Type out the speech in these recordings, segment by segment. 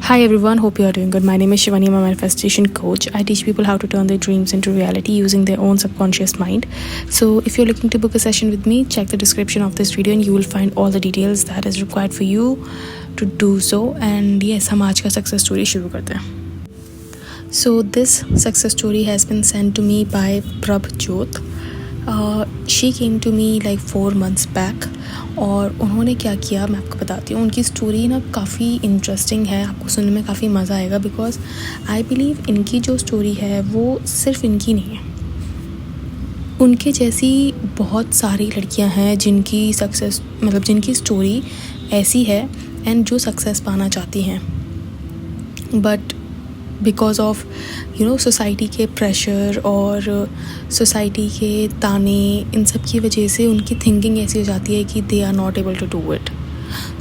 Hi everyone, hope you are doing good. My name is Shivani, I'm a manifestation coach. I teach people how to turn their dreams into reality using their own subconscious mind. So if you're looking to book a session with me, check the description of this video and you will find all the details that is required for you to do so. And yes, हम आज का success story शुरू करते हैं. So this success story has been sent to me by Prabjot. She came to me like 4 months back. और उन्होंने क्या किया मैं आपको बताती हूँ. उनकी स्टोरी ना काफ़ी इंटरेस्टिंग है, आपको सुनने में काफ़ी मज़ा आएगा बिकॉज आई बिलीव इनकी जो स्टोरी है वो सिर्फ इनकी नहीं है. उनके जैसी बहुत सारी लड़कियाँ हैं जिनकी सक्सेस जिनकी स्टोरी ऐसी है एंड जो सक्सेस पाना चाहती हैं, बट बिकॉज ऑफ सोसाइटी के प्रेशर और सोसाइटी के ताने, इन सब की वजह से उनकी थिंकिंग ऐसी हो जाती है कि they are not able to do it.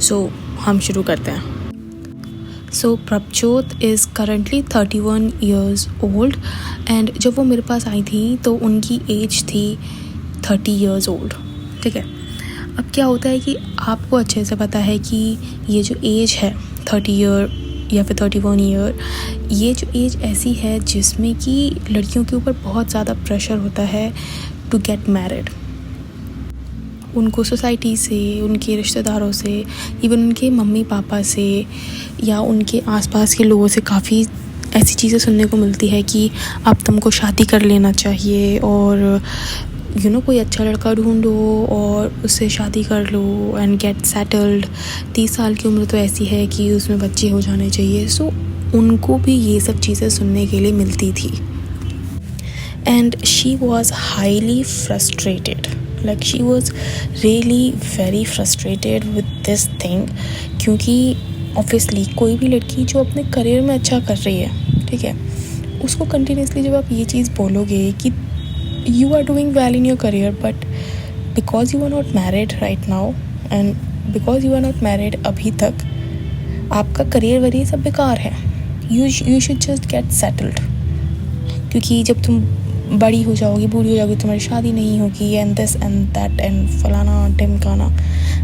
So हम शुरू करते हैं. So Prabhjot is currently 31 years old and जब वो मेरे पास आई थी तो उनकी एज थी 30 years old. ठीक है, अब क्या होता है कि आपको अच्छे से पता है कि ये जो एज है 30 year या फिर 31 year, ये जो एज ऐसी है जिसमें कि लड़कियों के ऊपर बहुत ज़्यादा प्रेशर होता है टू गेट मैरिड. उनको सोसाइटी से, उनके रिश्तेदारों से, इवन उनके मम्मी पापा से या उनके आसपास के लोगों से काफ़ी ऐसी चीज़ें सुनने को मिलती है कि अब तुमको शादी कर लेना चाहिए और कोई अच्छा लड़का ढूंढो और उससे शादी कर लो एंड गेट सेटल्ड. 30 साल की उम्र तो ऐसी है कि उसमें बच्चे हो जाने चाहिए. सो उनको भी ये सब चीज़ें सुनने के लिए मिलती थी and she was highly frustrated. Like she was really very frustrated with this thing, क्योंकि ऑब्वियसली कोई भी लड़की जो अपने करियर में अच्छा कर रही है, ठीक है, उसको कंटिन्यूसली जब आप ये चीज़ बोलोगे कि you are doing well in your career, but because you are not married right now and because you are not married अभी तक, आपका करियर वरियर सब बेकार है. you should just get settled, क्योंकि जब तुम बड़ी हो जाओगी, बूढ़ी हो जाओगी, तुम्हारी शादी नहीं होगी and this and that and फलाना ढिमकाना,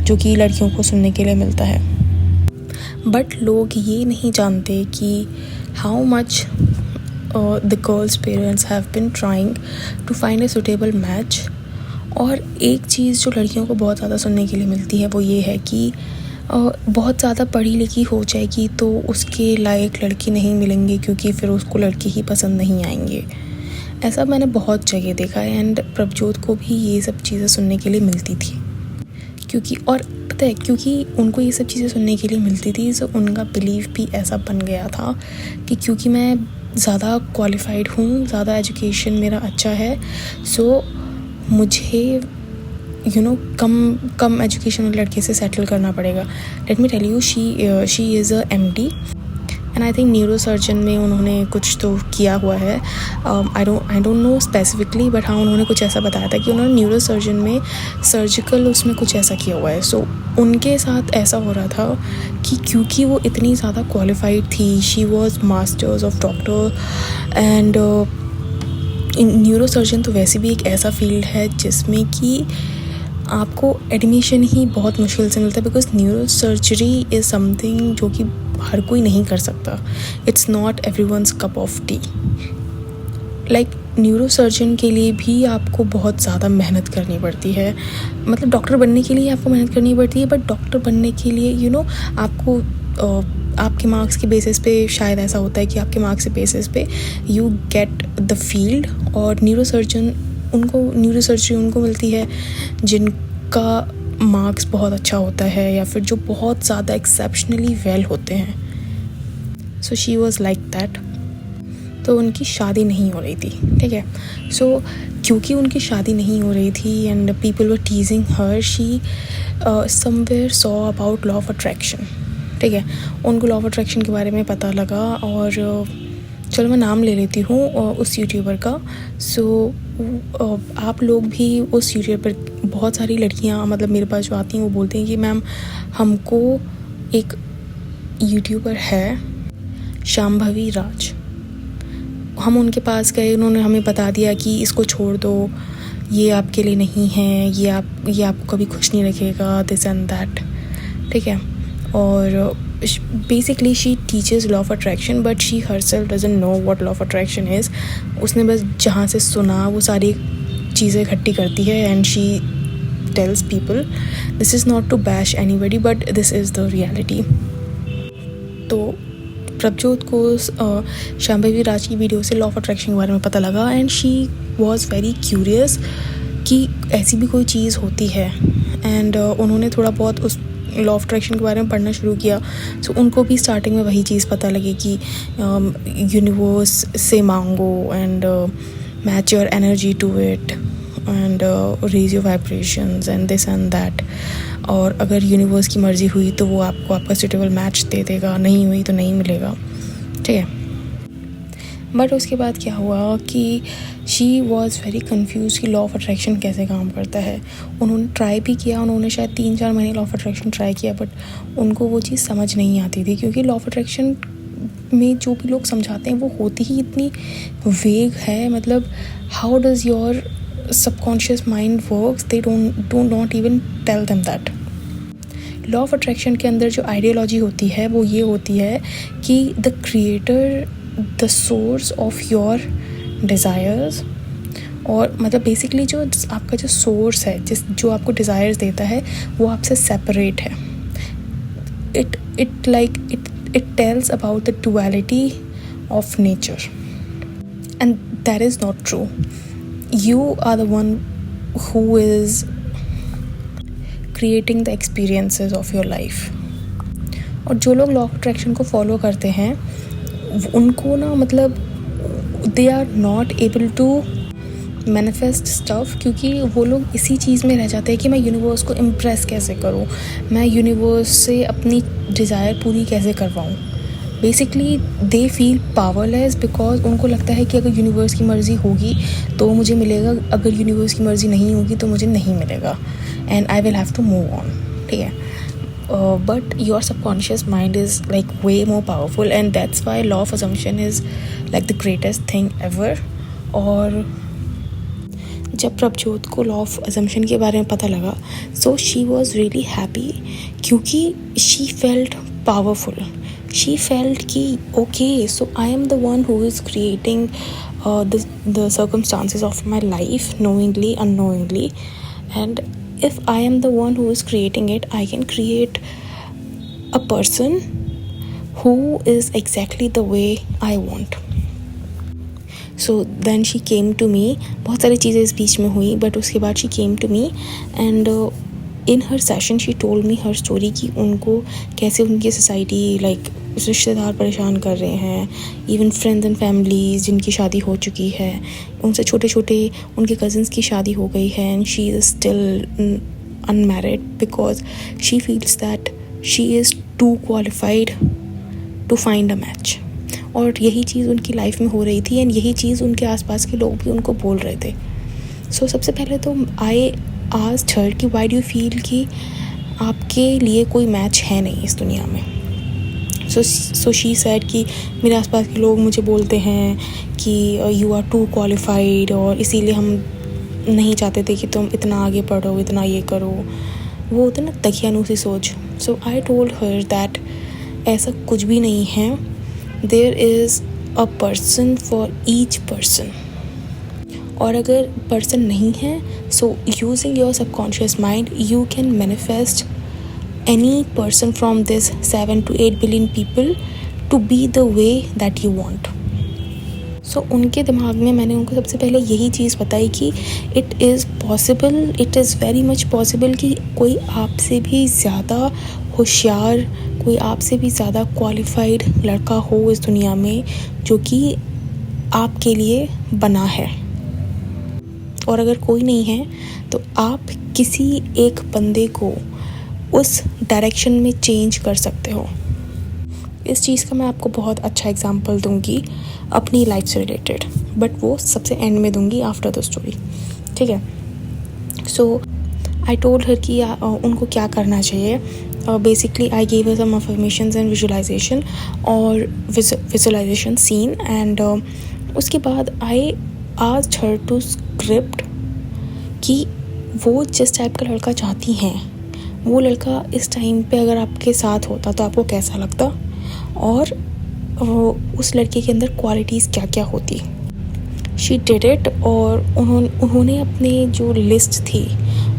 जो कि लड़कियों को सुनने के लिए मिलता है. बट लोग ये नहीं जानते कि how much the girl's parents have been trying to find a suitable match. और एक चीज़ जो लड़कियों को बहुत ज़्यादा सुनने के लिए मिलती है वो ये है कि बहुत ज़्यादा पढ़ी लिखी हो जाएगी तो उसके लायक लड़की नहीं मिलेंगे क्योंकि फिर उसको लड़के ही पसंद नहीं आएंगे. ऐसा मैंने बहुत जगह देखा है एंड प्रभजोत को भी ये सब चीज़ें सुनने के लिए मिलती थी. क्योंकि उनको ये सब चीज़ें सुनने के लिए मिलती थी, तो उनका बिलीव भी ऐसा बन गया था कि क्योंकि मैं ज़्यादा क्वालिफाइड हूँ, ज़्यादा एजुकेशन मेरा अच्छा है, सो मुझे कम एजुकेशन वाले लड़के से सेटल करना पड़ेगा. Let me tell you, she is a MD and I think neurosurgeon में उन्होंने कुछ तो किया हुआ है. I don't know specifically, but हाँ उन्होंने कुछ ऐसा बताया था कि उन्होंने न्यूरोसर्जन में सर्जिकल उसमें कुछ ऐसा किया हुआ है. सो उनके साथ ऐसा हो रहा था कि क्योंकि वो इतनी ज़्यादा क्वालिफाइड थी, she was masters of doctor and neurosurgeon तो वैसे भी एक ऐसा फील्ड है जिसमें कि आपको एडमिशन ही बहुत मुश्किल से मिलता है because neuro surgery is something जो कि हर कोई नहीं कर सकता. It's not everyone's cup of T. Like neuro surgeon के लिए भी आपको बहुत ज़्यादा मेहनत करनी पड़ती है. डॉक्टर बनने के लिए आपको मेहनत करनी पड़ती है, बट डॉक्टर बनने के लिए आपको आपके मार्क्स के बेसिस पे शायद ऐसा होता है कि आपके मार्क्स के बेसिस पे यू गेट द फील्ड. और न्यूरो सर्जरी उनको मिलती है जिनका मार्क्स बहुत अच्छा होता है या फिर जो बहुत ज़्यादा एक्सेप्शनली वेल होते हैं. सो शी वॉज लाइक दैट. तो उनकी शादी नहीं हो रही थी, ठीक है. सो क्योंकि उनकी शादी नहीं हो रही थी and people were टीजिंग her, she somewhere saw about law of attraction, ठीक है. उनको लॉ ऑफ अट्रैक्शन के बारे में पता लगा और चलो मैं नाम ले लेती हूँ उस यूट्यूबर का. सो आप लोग भी उस यूट्यूब पर बहुत सारी लड़कियाँ मेरे पास जो आती हैं वो बोलती हैं कि मैम हमको एक यूट्यूबर है शांभवी राज, हम उनके पास गए, उन्होंने हमें बता दिया कि इसको छोड़ दो, ये आपके लिए नहीं है, ये आपको कभी खुश नहीं रखेगा, दिस एंड दैट, ठीक है. और basically she teaches law of attraction, but she herself doesn't know what law of attraction is. उसने बस जहाँ से सुना वो सारी चीज़ें इकट्ठी करती है and she tells people. This is not to bash anybody, but this is the reality. तो प्रभजोत को शांभवी राज की वीडियो से लॉ ऑफ अट्रैक्शन के बारे में पता लगा and she was very curious कि ऐसी भी कोई चीज़ होती है. एंड उन्होंने थोड़ा बहुत उस लॉ ऑफ अट्रैक्शन के बारे में पढ़ना शुरू किया. सो उनको भी स्टार्टिंग में वही चीज़ पता लगी कि यूनिवर्स से मांगो and match your energy to it and raise your vibrations and this and that. और अगर यूनिवर्स की मर्ज़ी हुई तो वो आपको आपका सूटेबल मैच दे देगा, नहीं हुई तो नहीं मिलेगा. ठीक है. बट उसके बाद क्या हुआ कि शी वॉज़ वेरी कन्फ्यूज कि लॉ ऑफ अट्रैक्शन कैसे काम करता है. उन्होंने ट्राई भी किया, उन्होंने शायद 3-4 महीने लॉ ऑफ अट्रैक्शन ट्राई किया, बट उनको वो चीज़ समझ नहीं आती थी, क्योंकि लॉ ऑफ अट्रैक्शन में जो भी लोग समझाते हैं वो होती ही इतनी वेग है. मतलब how does your subconscious mind works, they do not even tell them that. Law of attraction के अंदर जो आइडियोलॉजी होती है वो ये होती है कि the creator, the source of your desires, और मतलब बेसिकली जो आपका जो सोर्स है, जो आपको डिज़ायर्स देता है वो आपसे सेपरेट है. It tells about the duality of nature and that is not true. You are the one who is creating the experiences of your life. और जो लोग लॉ ऑफ अट्रैक्शन को फॉलो करते हैं उनको ना मतलब they are not able to manifest stuff, क्योंकि वो लोग इसी चीज़ में रह जाते हैं कि मैं यूनिवर्स को इम्प्रेस कैसे करूँ, मैं यूनिवर्स से अपनी डिज़ायर पूरी कैसे करवाऊँ. Basically they feel powerless because उनको लगता है कि अगर यूनिवर्स की मर्ज़ी होगी तो मुझे मिलेगा, अगर यूनिवर्स की मर्ज़ी नहीं होगी तो मुझे नहीं मिलेगा and I will have to move on. ठीक है. But your subconscious mind is like way more powerful and that's why law of assumption is like the greatest thing ever. और जब प्रभजोत को लॉ ऑफ असम्पशन के बारे में पता लगा, so she was really happy, क्योंकि she felt powerful. She felt कि okay, so I am the one who is creating the circumstances of my life, knowingly, unknowingly, and if I am the one who is creating it, I can create a person who is exactly the way I want. So then she came to me. बहुत सारी चीज़ें इस बीच में हुई, but उसके बाद she came to me and in her session she told me her story कि उनको कैसे उनकी सोसाइटी लाइक रिश्तेदार परेशान कर रहे हैं, इवन फ्रेंड्स एंड फैमिलीज जिनकी शादी हो चुकी है, उनसे छोटे छोटे उनके कज़न्स की शादी हो गई है and she is still unmarried because she feels that she is too qualified to find a match. और यही चीज़ उनकी लाइफ में हो रही थी एंड यही चीज़ उनके आसपास के लोग भी उनको बोल रहे थे. सो सबसे पहले तो आई आस्क्ड हर कि व्हाई डू यू फील कि आपके लिए कोई मैच है नहीं इस दुनिया में. सो शी सेड कि मेरे आसपास के लोग मुझे बोलते हैं कि यू आर टू क्वालिफाइड और इसीलिए हम नहीं चाहते थे कि तुम इतना आगे पढ़ो, इतना ये करो. वो होता ना दकियानूसी सोच. सो आई टोल्ड हर दैट ऐसा कुछ भी नहीं है. There is a person for each person. और अगर पर्सन नहीं है, so using your subconscious mind you can manifest any person from this 7 to 8 billion people to be the way that you want. So उनके दिमाग में मैंने उनको सबसे पहले यही चीज़ बताई कि it is possible, it is very much possible कि कोई आपसे भी ज़्यादा होशियार, कोई आपसे भी ज़्यादा क्वालिफाइड लड़का हो इस दुनिया में जो कि आपके लिए बना है. और अगर कोई नहीं है तो आप किसी एक बंदे को उस डायरेक्शन में चेंज कर सकते हो. इस चीज़ का मैं आपको बहुत अच्छा एग्जांपल दूंगी अपनी लाइफ से रिलेटेड, बट वो सबसे एंड में दूंगी आफ्टर द स्टोरी. ठीक है. सो आई टोल्ड हर कि उनको क्या करना चाहिए. Basically I gave her some affirmations and visualisation और विजुअलाइजेशन सीन एंड उसके बाद I asked her to script कि वो जिस टाइप का लड़का चाहती हैं वो लड़का इस टाइम पे अगर आपके साथ होता तो आपको कैसा लगता, और उस लड़के के अंदर क्वालिटीज़ क्या क्या होती। शी डिड इट, और उन्होंने अपने जो लिस्ट थी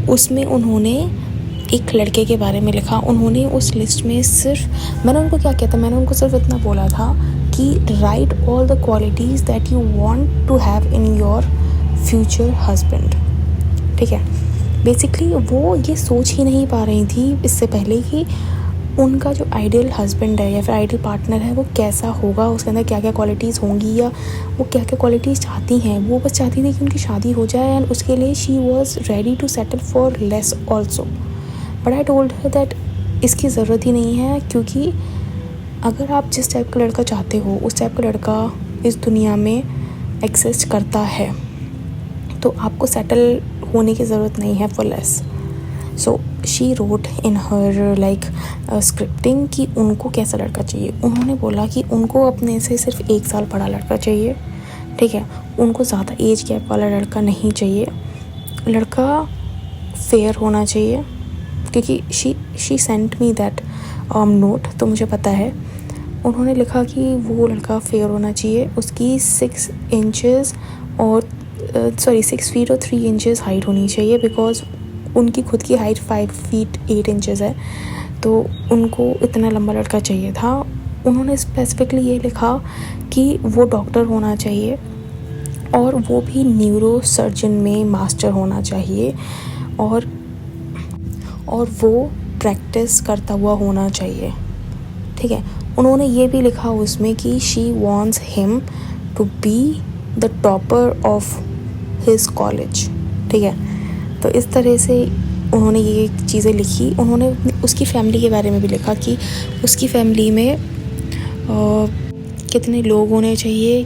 उसमें उन्होंने एक लड़के के बारे में लिखा। उन्होंने उस लिस्ट में सिर्फ, मैंने उनको क्या कहता, मैंने उनको सिर्फ इतना बोला था कि write all the qualities that you want to have in your future husband. ठीक है, बेसिकली वो ये सोच ही नहीं पा रही थी इससे पहले कि उनका जो आइडियल हस्बैंड है या फिर आइडियल पार्टनर है वो कैसा होगा, उसके अंदर क्या क्या क्वालिटीज़ होंगी, या वो क्या क्या क्वालिटीज़ चाहती हैं। वो बस चाहती थी कि उनकी शादी हो जाए, एंड उसके लिए she was ready to settle for less also. But I told her that इसकी ज़रूरत ही नहीं है, क्योंकि अगर आप जिस टाइप का लड़का चाहते हो उस टाइप का लड़का इस दुनिया में एग्जिस्ट करता है, तो आपको सेटल होने की ज़रूरत नहीं है for less. So she wrote in her like scripting कि उनको कैसा लड़का चाहिए। उन्होंने बोला कि उनको अपने से सिर्फ 1 साल बड़ा लड़का चाहिए। ठीक है, उनको ज़्यादा एज गैप वाला लड़का नहीं चाहिए। लड़का फेयर होना चाहिए, क्योंकि she sent me that note, तो मुझे पता है। उन्होंने लिखा कि वो लड़का फेयर होना चाहिए, उसकी 6 इंचेस और 6 फीट और 3 इंचेस हाइट होनी चाहिए, बिकॉज उनकी खुद की हाइट 5 फीट 8 इंचेस है, तो उनको इतना लंबा लड़का चाहिए था। उन्होंने स्पेसिफिकली ये लिखा कि वो डॉक्टर होना चाहिए और वो भी न्यूरो सर्जन में मास्टर होना चाहिए, और वो प्रैक्टिस करता हुआ होना चाहिए। ठीक है, उन्होंने ये भी लिखा उसमें कि she wants him to be the topper of his college. ठीक है, तो इस तरह से उन्होंने ये चीज़ें लिखी। उन्होंने उसकी फैमिली के बारे में भी लिखा कि उसकी फैमिली में कितने लोग होने चाहिए।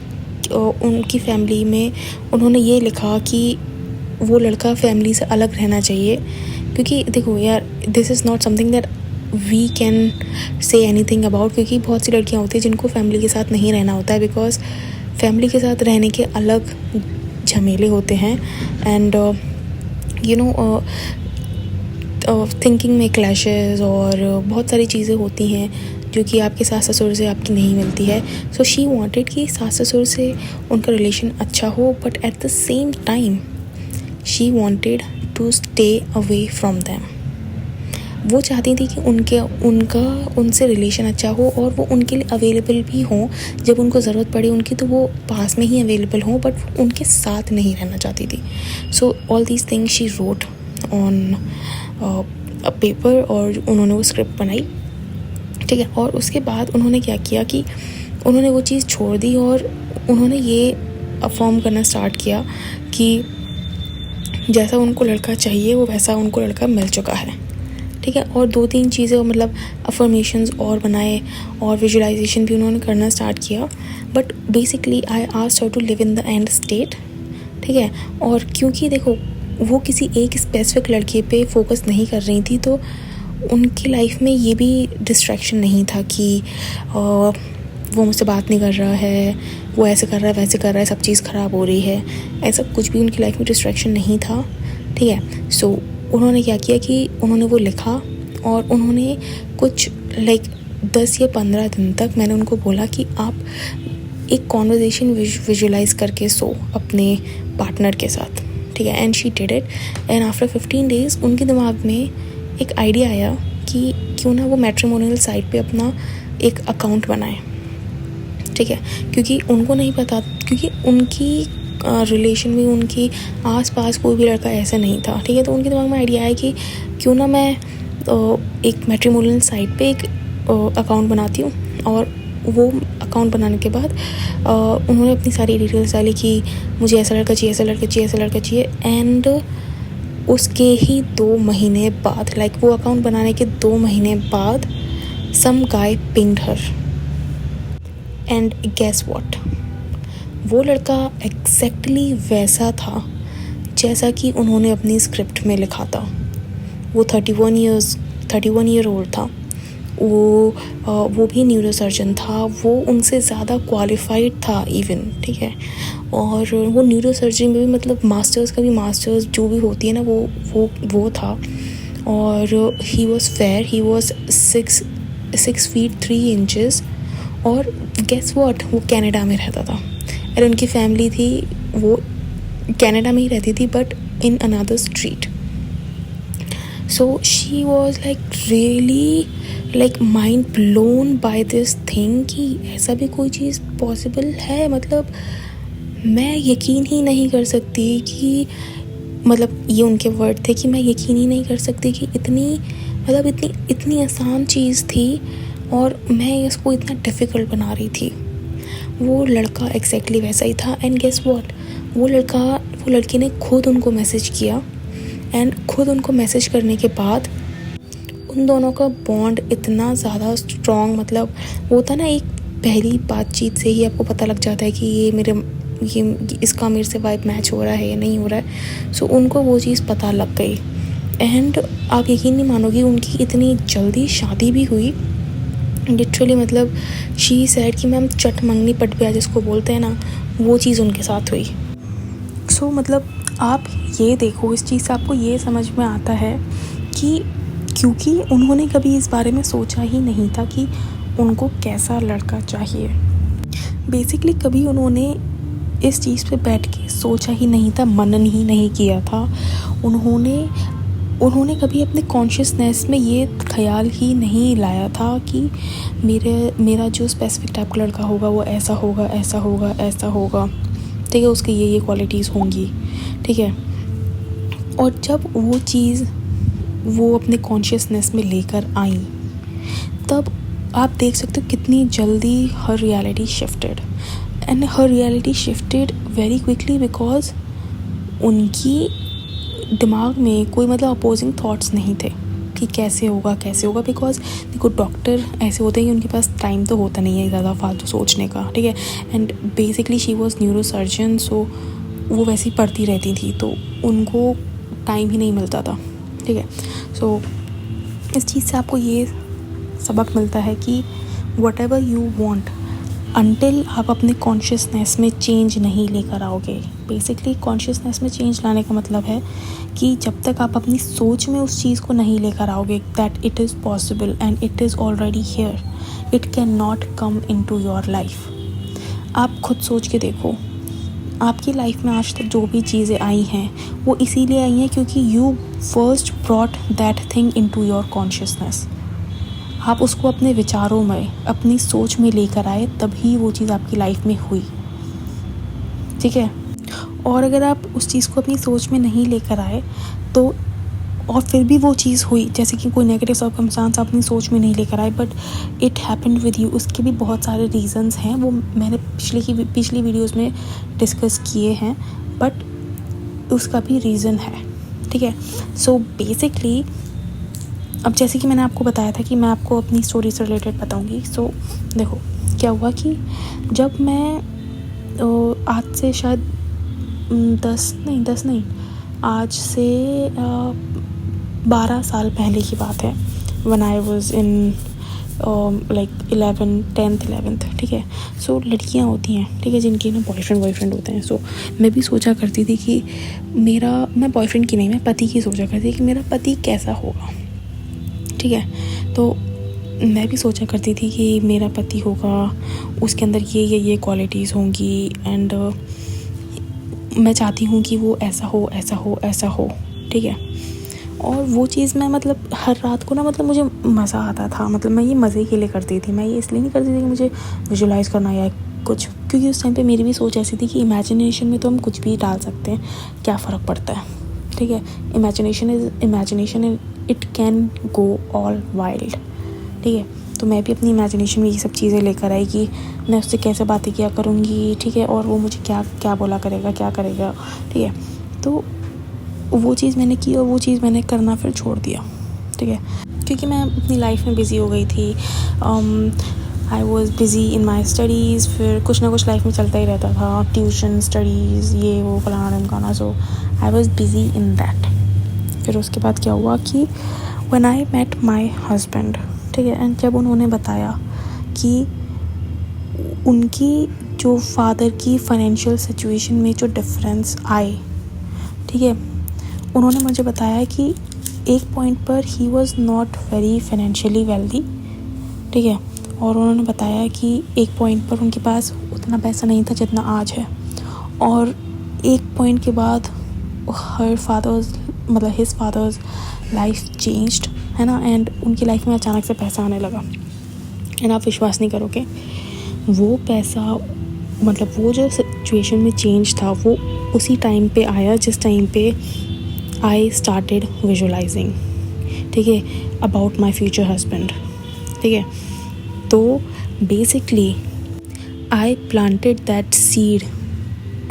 उनकी फैमिली में उन्होंने ये लिखा कि वो लड़का फैमिली से अलग रहना चाहिए, क्योंकि देखो यार, this is not something that we can say anything about, क्योंकि बहुत सी लड़कियां होती हैं जिनको फैमिली के साथ नहीं रहना होता है, बिकॉज फैमिली के साथ रहने के अलग झमेले होते हैं, एंड थिंकिंग में क्लैशेस और बहुत सारी चीज़ें होती हैं जो कि आपके सास ससुर से आपकी नहीं मिलती है। सो शी वांटेड कि सास ससुर से उनका रिलेशन अच्छा हो, but at the same time she wanted to stay away from them. वो चाहती थी कि उनका उनसे रिलेशन अच्छा हो और वो उनके लिए अवेलेबल भी हों, जब उनको ज़रूरत पड़े उनकी तो वो पास में ही अवेलेबल हों, बट उनके साथ नहीं रहना चाहती थी। So all these things she wrote on a paper, और उन्होंने वो स्क्रिप्ट बनाई। ठीक है, और उसके बाद उन्होंने क्या किया कि उन्होंने वो चीज़ छोड़ दी और उन्होंने ये अफर्म करना स्टार्ट किया कि जैसा उनको लड़का चाहिए वो वैसा उनको लड़का मिल चुका है। ठीक है, और 2-3 चीज़ें मतलब अफर्मेशंस और बनाए और विजुअलाइजेशन भी उन्होंने करना स्टार्ट किया, but basically I asked her to live in the end state. ठीक है, और क्योंकि देखो वो किसी एक स्पेसिफिक लड़के पे फोकस नहीं कर रही थी, तो उनकी लाइफ में ये भी डिस्ट्रैक्शन नहीं था कि वो मुझसे बात नहीं कर रहा है, वो ऐसे कर रहा है वैसे कर रहा है, सब चीज़ ख़राब हो रही है, ऐसा कुछ भी उनकी लाइफ में डिस्ट्रैक्शन नहीं था। ठीक है, सो उन्होंने क्या किया कि उन्होंने वो लिखा, और उन्होंने कुछ लाइक 10 या 15 दिन तक मैंने उनको बोला कि आप एक कॉन्वर्जेसन विजुअलाइज करके सो अपने पार्टनर के साथ। ठीक है, and she did it, and after 15 days उनके दिमाग में एक आइडिया आया कि क्यों ना वो मैट्रिमोनियल साइट पे अपना एक अकाउंट बनाए। ठीक है, क्योंकि उनको नहीं पता, क्योंकि उनकी रिलेशन में उनकी आसपास कोई भी लड़का ऐसा नहीं था। ठीक है, तो उनके दिमाग में आइडिया आया कि क्यों ना मैं एक मैट्रिमोनियल साइट पे एक अकाउंट बनाती हूँ, और वो अकाउंट बनाने के बाद उन्होंने अपनी सारी डिटेल्स डाली कि मुझे ऐसा लड़का चाहिए, ऐसा लड़का चाहिए, ऐसा लड़का चाहिए, एंड उसके ही 2 महीने बाद, लाइक वो अकाउंट बनाने के 2 महीने बाद some guy pinged her, and guess what, वो लड़का एग्जैक्टली वैसा था जैसा कि उन्होंने अपनी स्क्रिप्ट में लिखा था। वो 31 ईयर ओल्ड था, वो भी न्यूरो सर्जन था, वो उनसे ज़्यादा क्वालिफाइड था इवन। ठीक है, और वो न्यूरो सर्जरी में भी मतलब मास्टर्स का भी मास्टर्स जो भी होती है ना वो था, और he was fair, he was 6 feet 3 inches, और गेस व्हाट, वो कनाडा में रहता था। और उनकी फैमिली थी, वो कनाडा में ही रहती थी but in another street. So she was like really like mind blown by this thing कि ऐसा भी कोई चीज़ पॉसिबल है। मतलब मैं यकीन ही नहीं कर सकती कि, मतलब ये उनके वर्ड थे कि मैं यकीन ही नहीं कर सकती कि इतनी आसान चीज़ थी और मैं इसको इतना डिफ़िकल्ट बना रही थी। वो लड़का एग्जैक्टली वैसा ही था। एंड गेस व्हाट, वो लड़की ने खुद उनको मैसेज किया, एंड खुद उनको मैसेज करने के बाद उन दोनों का बॉन्ड इतना ज़्यादा स्ट्रॉन्ग, मतलब वो था ना, एक पहली बातचीत से ही आपको पता लग जाता है कि ये इसका मेरे से वाइब मैच हो रहा है या नहीं हो रहा है। सो उनको वो चीज़ पता लग गई। एंड आप यकीन नहीं मानोगी, उनकी इतनी जल्दी शादी भी हुई। लिटरली मतलब शी सेड कि मैम चट मंगनी पट ब्याह जिसको बोलते हैं ना, वो चीज़ उनके साथ हुई। सो मतलब आप ये देखो, इस चीज़ से आपको ये समझ में आता है कि क्योंकि उन्होंने कभी इस बारे में सोचा ही नहीं था कि उनको कैसा लड़का चाहिए। बेसिकली कभी उन्होंने इस चीज़ पे बैठ के सोचा ही नहीं था, मनन ही नहीं किया था। उन्होंने कभी अपने कॉन्शियसनेस में ये ख्याल ही नहीं लाया था कि मेरा जो स्पेसिफिक टाइप का लड़का होगा वो ऐसा होगा, ऐसा होगा, ऐसा होगा, ठीक है, उसकी ये क्वालिटीज़ होंगी, ठीक है। और जब वो चीज़ वो अपने कॉन्शियसनेस में लेकर आई, तब आप देख सकते हो कितनी जल्दी her reality shifted, and her reality shifted very quickly because उनकी दिमाग में कोई मतलब अपोजिंग थॉट्स नहीं थे कि कैसे होगा, बिकॉज देखो डॉक्टर ऐसे होते हैं कि उनके पास टाइम तो होता नहीं है ज़्यादा फालतू सोचने का, ठीक है। And basically she was neurosurgeon, so वो वैसे ही पढ़ती रहती थी, तो उनको टाइम ही नहीं मिलता था, ठीक है। सो इस चीज़ से आपको ये सबक मिलता है कि what ever you want, until आप अपने कॉन्शियसनेस में चेंज नहीं लेकर आओगे। बेसिकली कॉन्शियसनेस में चेंज लाने का मतलब है कि जब तक आप अपनी सोच में उस चीज़ को नहीं लेकर आओगे that it is possible and it is already here, it can not come into your life. आप खुद सोच के देखो, आपकी लाइफ में आज तक जो भी चीज़ें आई हैं वो इसीलिए आई हैं क्योंकि you first brought that thing into your consciousness. आप उसको अपने विचारों में, अपनी सोच में लेकर आए, तभी वो चीज़ आपकी लाइफ में हुई, ठीक है। और अगर आप उस चीज़ को अपनी सोच में नहीं लेकर आए तो, और फिर भी वो चीज़ हुई, जैसे कि कोई नेगेटिव सर्कमस्टांस अपनी सोच में नहीं लेकर आए but it happened with you, उसके भी बहुत सारे रीज़न्स हैं, वो मैंने पिछली वीडियोस में डिस्कस किए हैं, बट उसका भी रीज़न है, ठीक है। सो बेसिकली अब जैसे कि मैंने आपको बताया था कि मैं आपको अपनी स्टोरी से रिलेटेड बताऊंगी। सो देखो क्या हुआ कि जब मैं आज से शायद 10 नहीं, आज से 12 साल पहले की बात है, when I was in like 11th, ठीक है। सो लड़कियां होती हैं, ठीक है, जिनके ना बॉयफ्रेंड होते हैं। सो मैं भी सोचा करती थी कि मैं बॉयफ्रेंड की नहीं, मैं पति की सोचा करती थी कि मेरा पति कैसा होगा, ठीक है। तो मैं भी सोचा करती थी कि मेरा पति होगा, उसके अंदर ये क्वालिटीज़ होंगी, एंड मैं चाहती हूँ कि वो ऐसा हो, ठीक है। और वो चीज़ मैं मतलब हर रात को ना, मतलब मुझे मज़ा आता था, मतलब मैं ये मज़े के लिए करती थी, मैं ये इसलिए नहीं करती थी कि मुझे विजुलाइज़ करना या कुछ, क्योंकि उस टाइम पे मेरी भी सोच ऐसी थी कि इमेजिनेशन में तो हम कुछ भी डाल सकते हैं, क्या फ़र्क पड़ता है, ठीक है। Imagination it can go all wild, ठीक है। तो मैं भी अपनी इमेजिनेशन में ये सब चीज़ें लेकर आई कि मैं उससे कैसे बातें किया करूँगी, ठीक है, और वो मुझे क्या बोला करेगा, क्या करेगा, ठीक है। तो वो चीज़ मैंने की और वो चीज़ मैंने करना फिर छोड़ दिया, ठीक है, क्योंकि मैं अपनी लाइफ में बिज़ी हो गई थी। आई was busy in my studies, फिर कुछ ना कुछ लाइफ में चलता ही रहता था, ट्यूशन, स्टडीज़, ये वो फलाना ढमकाना। So I was busy in that. फिर उसके बाद क्या हुआ कि when I met my husband, ठीक है, एंड जब उन्होंने बताया कि उनकी जो फादर की फाइनेंशियल सिचुएशन में जो डिफरेंस आए, ठीक है, उन्होंने मुझे बताया कि एक पॉइंट पर he was not very financially wealthy, ठीक है, और उन्होंने बताया कि एक पॉइंट पर उनके पास उतना पैसा नहीं था जितना आज है, और एक पॉइंट के बाद हिज फादर्स लाइफ चेंज्ड, है ना, एंड उनकी लाइफ में अचानक से पैसा आने लगा। एंड आप विश्वास नहीं करोगे, वो पैसा मतलब वो जो सिचुएशन में चेंज था वो उसी टाइम पे आया जिस टाइम पे आई स्टार्टेड विजुअलाइजिंग, ठीक है, अबाउट माई फ्यूचर हस्बैंड, ठीक है। तो basically I planted that seed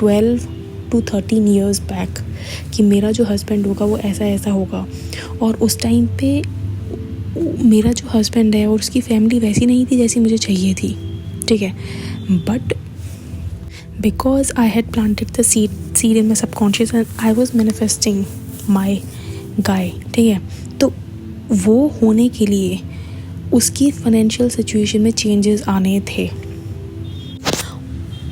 12 to 13 years back कि मेरा जो हस्बैंड होगा वो ऐसा ऐसा होगा, और उस टाइम पे मेरा जो हस्बैंड है और उसकी फैमिली वैसी नहीं थी जैसी मुझे चाहिए थी, ठीक है, but because I had planted the seed in my subconscious and I was manifesting my guy, ठीक है। तो वो होने के लिए उसकी फाइनेंशियल सिचुएशन में चेंजेस आने थे,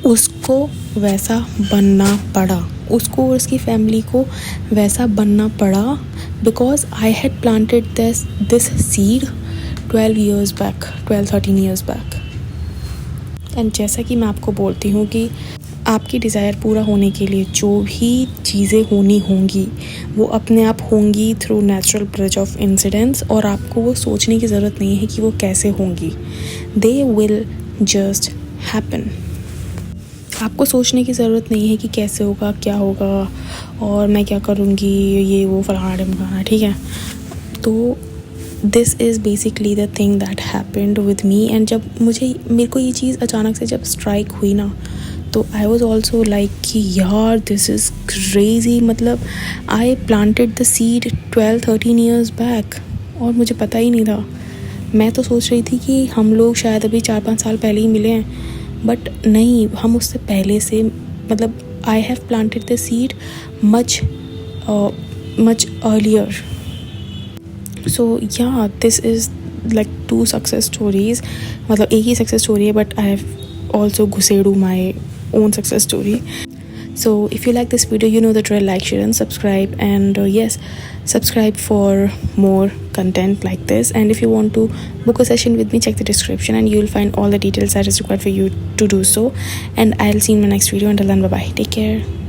उसको वैसा बनना पड़ा, उसको और उसकी फैमिली को वैसा बनना पड़ा, because I had planted this seed 12-13 years back. And जैसा कि मैं आपको बोलती हूँ कि आपकी डिज़ायर पूरा होने के लिए जो भी चीज़ें होनी होंगी वो अपने आप होंगी through natural bridge of incidents, और आपको वो सोचने की ज़रूरत नहीं है कि वो कैसे होंगी, दे विल जस्ट हैपन। आपको सोचने की ज़रूरत नहीं है कि कैसे होगा, क्या होगा, और मैं क्या करूँगी, ये वो फलाना ढिमकाना, ठीक है। तो this is basically the thing that happened with me. And जब मेरे को ये चीज़ अचानक से जब स्ट्राइक हुई ना, तो आई वॉज ऑल्सो लाइक कि यार दिस इज़ क्रेज़ी, मतलब I planted the seed 12-13 years back और मुझे पता ही नहीं था। मैं तो सोच रही थी कि हम लोग शायद अभी 4-5 साल पहले ही मिले हैं, बट नहीं, हम उससे पहले से, मतलब I have planted the seed much earlier. So yeah this is like 2 success stories, मतलब एक ही सक्सेस स्टोरी है, बट आई हैव ऑल्सो घुसेड़ू my own success story. So if you like this video, you know the drill, like, share and subscribe, and yes, subscribe for more content like this. And if you want to book a session with me, check the description and you will find all the details that is required for you to do so. And I'll see you in my next video. Until then, bye bye, take care.